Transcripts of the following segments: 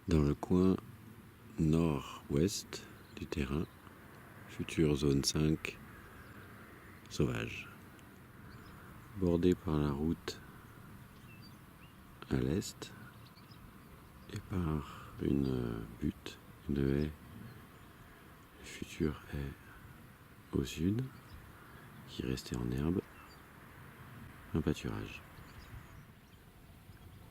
Dans le coin nord-ouest du terrain, future zone 5 sauvage, bordée par la route à l'est et par une butte, une haie, future haie au sud, qui restait en herbe, un pâturage.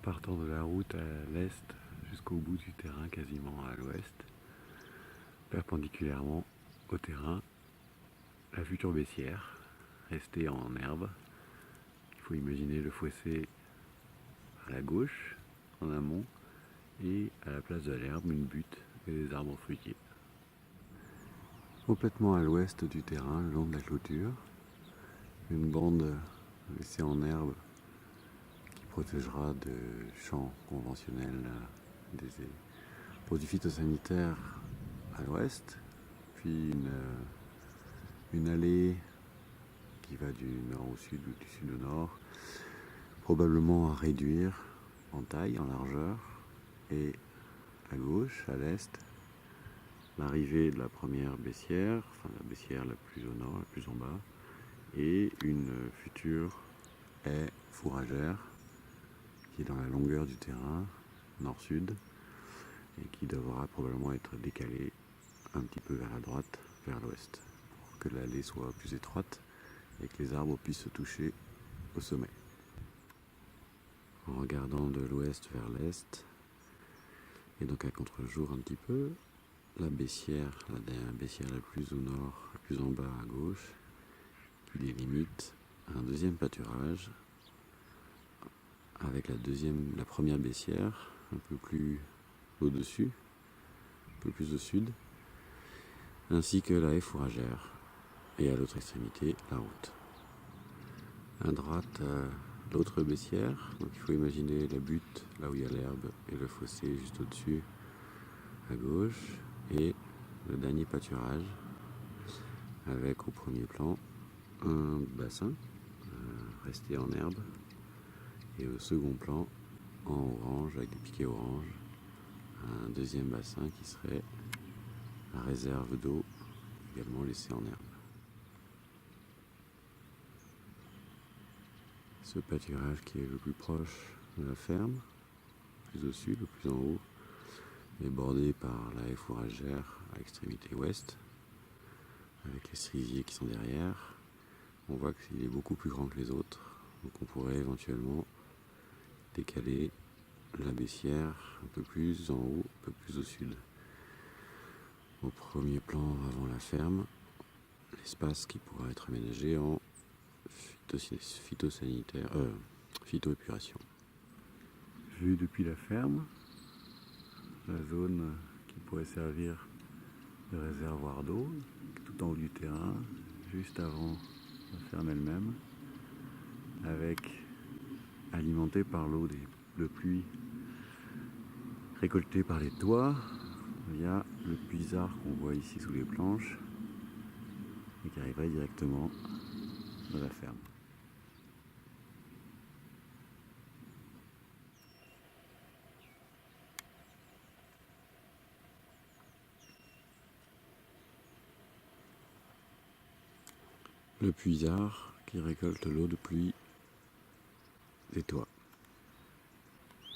Partant de la route à l'est jusqu'au bout du terrain, quasiment à l'ouest, perpendiculairement au terrain, la future baissière, restée en herbe. Il faut imaginer le fossé à la gauche, en amont, et à la place de l'herbe, une butte et des arbres fruitiers. Complètement à l'ouest du terrain, le long de la clôture, une bande laissée en herbe qui protégera de champs conventionnels, des produits phytosanitaires à l'ouest, puis une allée qui va du nord au sud ou du sud au nord, probablement à réduire en taille, en largeur, et à gauche, à l'est, l'arrivée de la première baissière, enfin la baissière la plus au nord, la plus en bas, et une future haie fourragère qui est dans la longueur du terrain, nord-sud, et qui devra probablement être décalée un petit peu vers la droite, vers l'ouest, pour que l'allée soit plus étroite et que les arbres puissent se toucher au sommet. En regardant de l'ouest vers l'est, et donc à contre-jour un petit peu, la baissière, la baissière la plus au nord, la plus en bas à gauche, qui délimite un deuxième pâturage avec la première baissière un peu plus au-dessus, un peu plus au sud, ainsi que la haie fourragère, et à l'autre extrémité, la route. À droite, l'autre baissière, donc il faut imaginer la butte, là où il y a l'herbe, et le fossé juste au-dessus, à gauche, et le dernier pâturage, avec au premier plan un bassin resté en herbe, et au second plan, en orange, avec des piquets orange, un deuxième bassin qui serait la réserve d'eau, également laissée en herbe. Ce pâturage qui est le plus proche de la ferme, le plus au sud, le plus en haut, est bordé par la haie fourragère à l'extrémité ouest, avec les cerisiers qui sont derrière. On voit qu'il est beaucoup plus grand que les autres, donc on pourrait éventuellement décaler la baissière un peu plus en haut, un peu plus au sud. Au premier plan avant la ferme, l'espace qui pourra être aménagé en phytoépuration. Vu depuis la ferme, la zone qui pourrait servir de réservoir d'eau, tout en haut du terrain, juste avant la ferme elle-même, avec alimenté par l'eau de pluie récoltée par les toits via le puisard qu'on voit ici sous les planches et qui arriverait directement de la ferme. Le puisard qui récolte l'eau de pluie des toits.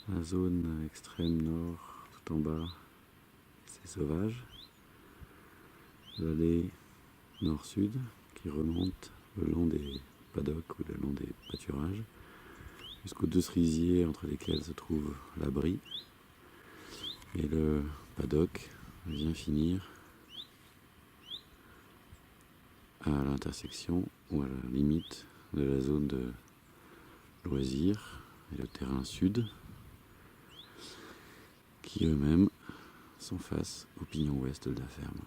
La zone extrême nord, tout en bas, c'est sauvage. L'allée nord-sud qui remonte le long des paddocks ou le long des pâturages jusqu'aux deux cerisiers entre lesquels se trouve l'abri. Et le paddock vient finir à l'intersection ou à la limite de la zone de loisirs et le terrain sud qui eux-mêmes sont face au pignon ouest de la ferme.